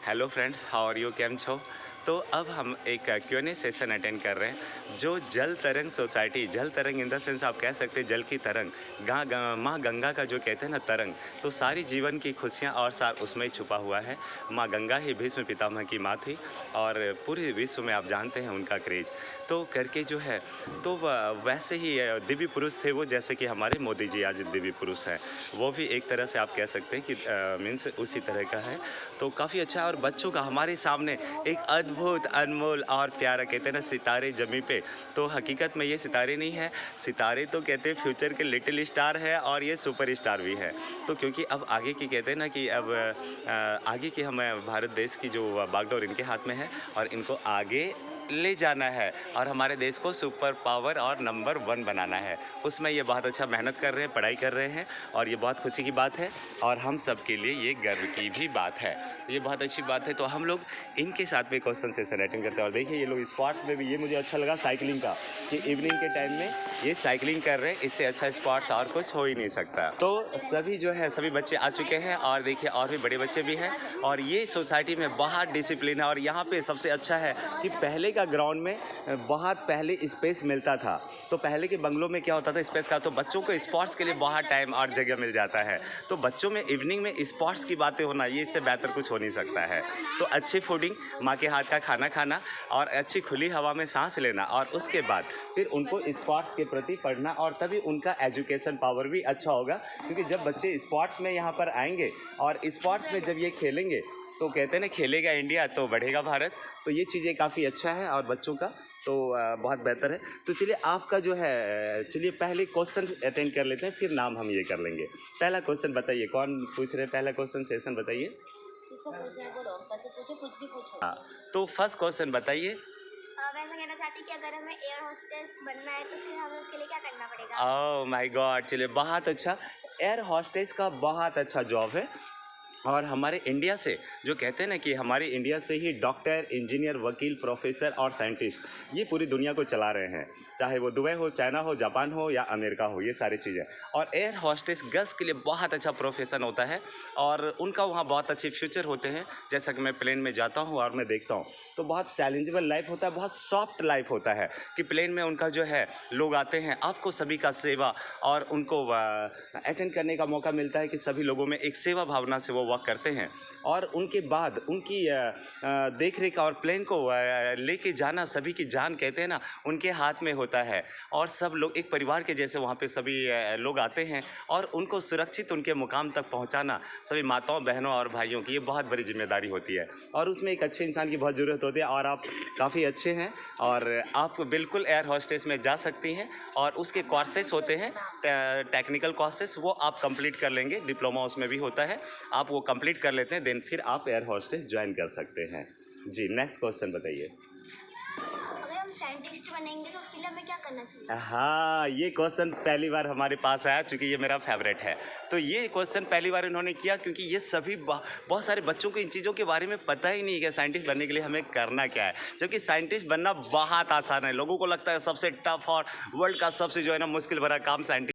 Hello friends, how are you, केम छो। तो अब हम एक क्यूएनए सेशन अटेंड कर रहे हैं जो जल तरंग सोसाइटी, जल तरंग इन द सेंस आप कह सकते हैं जल की तरंग, माँ गंगा का जो कहते हैं ना तरंग, तो सारी जीवन की खुशियाँ और सार उसमें ही छुपा हुआ है। माँ गंगा ही भीष्म पितामह की माँ थी और पूरे विश्व में आप जानते हैं उनका क्रेज तो करके जो है। तो वैसे ही दिव्य पुरुष थे वो, जैसे कि हमारे मोदी जी आज दिव्य पुरुष हैं, वो भी एक तरह से आप कह सकते हैं कि मीन्स उसी तरह का है। तो काफ़ी अच्छा है और बच्चों का हमारे सामने एक अद्भुत अनमोल और प्यारा कहते हैं ना सितारे जमी पे। तो हकीकत में ये सितारे नहीं है, सितारे तो कहते हैं फ्यूचर के लिटिल स्टार है और ये सुपर स्टार भी है। तो क्योंकि अब आगे की कहते हैं ना कि अब आगे की हम भारत देश की जो बागडोर इनके हाथ में है और इनको आगे ले जाना है और हमारे देश को सुपर पावर और नंबर 1 बनाना है। उसमें ये बहुत अच्छा मेहनत कर रहे हैं, पढ़ाई कर रहे हैं और ये बहुत खुशी की बात है और हम सब के लिए ये गर्व की भी बात है। ये बहुत अच्छी बात है। तो हम लोग इनके साथ में क्वेश्चन सेशन अटेंड करते हैं और देखिए ये लोग स्पोर्ट्स में भी, ये मुझे अच्छा लगा साइकिलिंग का, कि इवनिंग के टाइम में ये साइकिलिंग कर रहे हैं, इससे अच्छा स्पोर्ट्स और कुछ हो ही नहीं सकता। तो सभी जो है सभी बच्चे आ चुके हैं और देखिए और भी बड़े बच्चे भी हैं और ये सोसाइटी में बहुत डिसिप्लिन है। और यहाँ पे सबसे अच्छा है कि पहले का ग्राउंड में बहुत पहले स्पेस मिलता था। तो पहले के बंगलों में क्या होता था स्पेस का, तो बच्चों को स्पोर्ट्स के लिए बहुत टाइम और जगह मिल जाता है। तो बच्चों में इवनिंग में स्पोर्ट्स की बातें होना, ये इससे बेहतर कुछ हो नहीं सकता है। तो अच्छी फूडिंग, माँ के हाथ का खाना खाना और अच्छी खुली हवा में सांस लेना और उसके बाद फिर उनको स्पोर्ट्स के प्रति पढ़ना और तभी उनका एजुकेशन पावर भी अच्छा होगा। क्योंकि जब बच्चे स्पोर्ट्स में यहाँ पर आएंगे और स्पोर्ट्स में जब ये खेलेंगे तो कहते हैं ना खेलेगा इंडिया तो बढ़ेगा भारत। तो ये चीज़ें काफ़ी अच्छा है और बच्चों का तो बहुत बेहतर है। तो चलिए आपका जो है, चलिए पहले क्वेश्चन अटेंड कर लेते हैं फिर नाम हम ये कर लेंगे। पहला क्वेश्चन बताइए, कौन पूछ रहे हैं? पहला क्वेश्चन सेशन बताइए। किसको पूछना है बोलो, कैसे पूछो, कुछ भी पूछो। हाँ, तो फर्स्ट क्वेश्चन बताइए। मैं ऐसा कहना चाहती कि अगर हमें एयर होस्टेस बनना है तो फिर हमें उसके लिए क्या करना पड़ेगा? ओह माय गॉड, चलिए बहुत अच्छा। एयर हॉस्टेस का बहुत अच्छा जॉब है और हमारे इंडिया से जो कहते हैं ना कि हमारे इंडिया से ही डॉक्टर, इंजीनियर, वकील, प्रोफेसर और साइंटिस्ट ये पूरी दुनिया को चला रहे हैं, चाहे वो दुबई हो, चाइना हो, जापान हो या अमेरिका हो, ये सारी चीज़ें। और एयर हॉस्टेस गर्ल्स के लिए बहुत अच्छा प्रोफेशन होता है और उनका वहाँ बहुत अच्छे फ्यूचर होते हैं। जैसा कि मैं प्लेन में जाता हूँ और मैं देखता हूँ तो बहुत चैलेंजेबल लाइफ होता है, बहुत सॉफ्ट लाइफ होता है कि प्लेन में उनका जो है लोग आते हैं, आपको सभी का सेवा और उनको अटेंड करने का मौका मिलता है कि सभी लोगों में एक सेवा भावना से वो वर्क करते हैं। और उनके बाद उनकी देख रेख और प्लेन को लेके जाना, सभी की जान कहते हैं ना उनके हाथ में होता है और सब लोग एक परिवार के जैसे वहाँ पे सभी लोग आते हैं और उनको सुरक्षित उनके मुकाम तक पहुँचाना सभी माताओं, बहनों और भाइयों की ये बहुत बड़ी जिम्मेदारी होती है और उसमें एक अच्छे इंसान की बहुत ज़रूरत होती है। और आप काफ़ी अच्छे हैं और आप बिल्कुल एयर हॉस्टेस में जा सकती हैं और उसके कोर्सेस होते हैं, टेक्निकल कोर्सेस, वो आप कंप्लीट कर लेंगे, डिप्लोमा उसमें भी होता है, आप वो कंप्लीट कर लेते हैं देन फिर आप एयर हॉस्टेस ज्वाइन कर सकते हैं। जी नेक्स्ट क्वेश्चन बताइए। अगर हम साइंटिस्ट बनेंगे तो उसके लिए हमें क्या करना चाहिए? हाँ, ये क्वेश्चन पहली बार हमारे पास आया क्योंकि ये मेरा फेवरेट है। तो ये क्वेश्चन पहली बार इन्होंने किया क्योंकि ये सभी बहुत सारे बच्चों को इन चीज़ों के बारे में पता ही नहीं है कि साइंटिस्ट बनने के लिए हमें करना क्या है। जबकि साइंटिस्ट बनना बहुत आसान है, लोगों को लगता है सबसे टफ और वर्ल्ड का सबसे जो है ना मुश्किल भरा काम साइंटिस्ट